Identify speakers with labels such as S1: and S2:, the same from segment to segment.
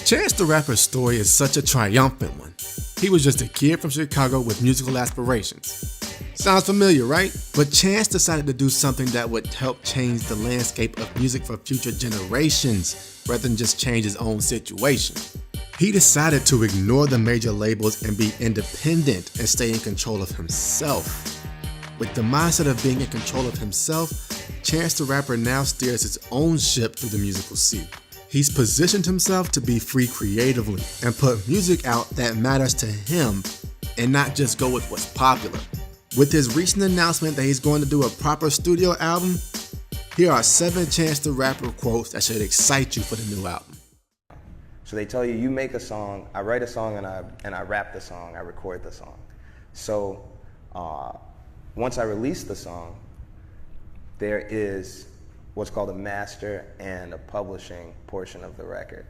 S1: Chance the Rapper's story is such a triumphant one. He was just a kid from Chicago with musical aspirations. Sounds familiar, right? But Chance decided to do something that would help change the landscape of music for future generations, rather than just change his own situation. He decided to ignore the major labels and be independent and stay in control of himself. With the mindset of being in control of himself, Chance the Rapper now steers his own ship through the musical sea. He's positioned himself to be free creatively and put music out that matters to him and not just go with what's popular. With his recent announcement that he's going to do a proper studio album, here are 7 Chance the Rapper quotes that should excite you for the new album.
S2: So they tell you, you make a song, I write a song and I rap the song, I record the song. So once I release the song, there is what's called a master and a publishing portion of the record.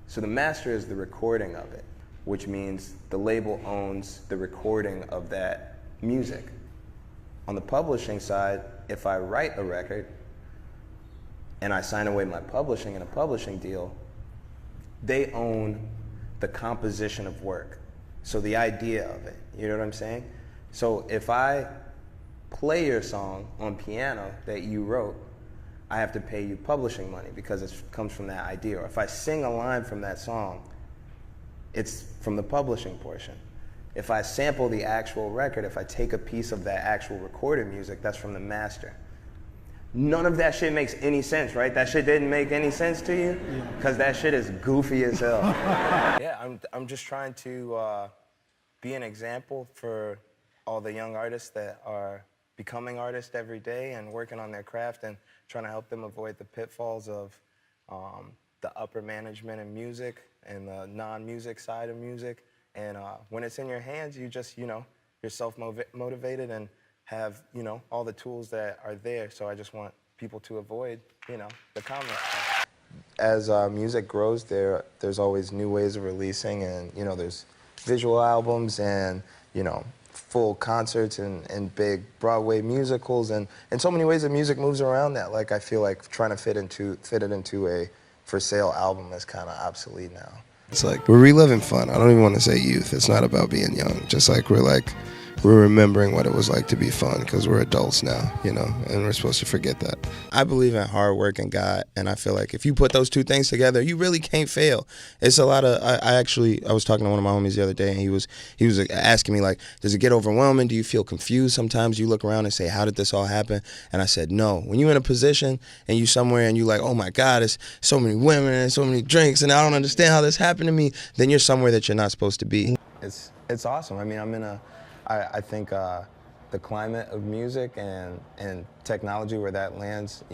S2: So the master is the recording of it, which means the label owns the recording of that music. On the publishing side, if I write a record and I sign away my publishing in a publishing deal, they own the composition of work. So the idea of it, you know what I'm saying? So if I play your song on piano that you wrote, I have to pay you publishing money because it comes from that idea. Or if I sing a line from that song, it's from the publishing portion. If I sample the actual record, if I take a piece of that actual recorded music, that's from the master. None of that shit makes any sense, right? That shit didn't make any sense to you? Because that shit is goofy as hell. Yeah, I'm just trying to be an example for all the young artists that are becoming artists every day and working on their craft and trying to help them avoid the pitfalls of the upper management in music and the non-music side of music. And when it's in your hands, you just, you're self-motivated and have, all the tools that are there. So I just want people to avoid, the comments. As music grows, there's always new ways of releasing, and, there's visual albums and, full concerts and big Broadway musicals, and so many ways that music moves around that. Like, I feel like trying to fit it into a for sale album is kind of obsolete now.
S3: It's like we're reliving fun. I don't even want to say youth. It's not about being young. Just like we're remembering what it was like to be fun, because we're adults now, and we're supposed to forget that. I believe in hard work and God, and I feel like if you put those two things together, you really can't fail. It's a lot of, I was talking to one of my homies the other day, and he was asking me, like, does it get overwhelming? Do you feel confused sometimes? You look around and say, how did this all happen? And I said, no. When you're in a position and you somewhere and you're like, oh my God, it's so many women and so many drinks, and I don't understand how this happened to me, then you're somewhere that you're not supposed to be. It's awesome. I mean, I think the climate of music and technology, where that lands,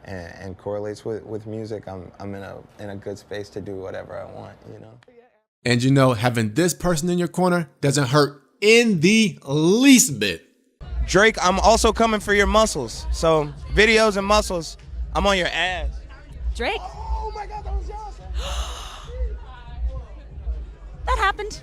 S3: and correlates with music, I'm in a good space to do whatever I want,
S1: And having this person in your corner doesn't hurt in the least bit.
S4: Drake, I'm also coming for your muscles. So videos and muscles, I'm on your ass.
S5: Drake?
S4: Oh my God, that was awesome.
S5: That happened.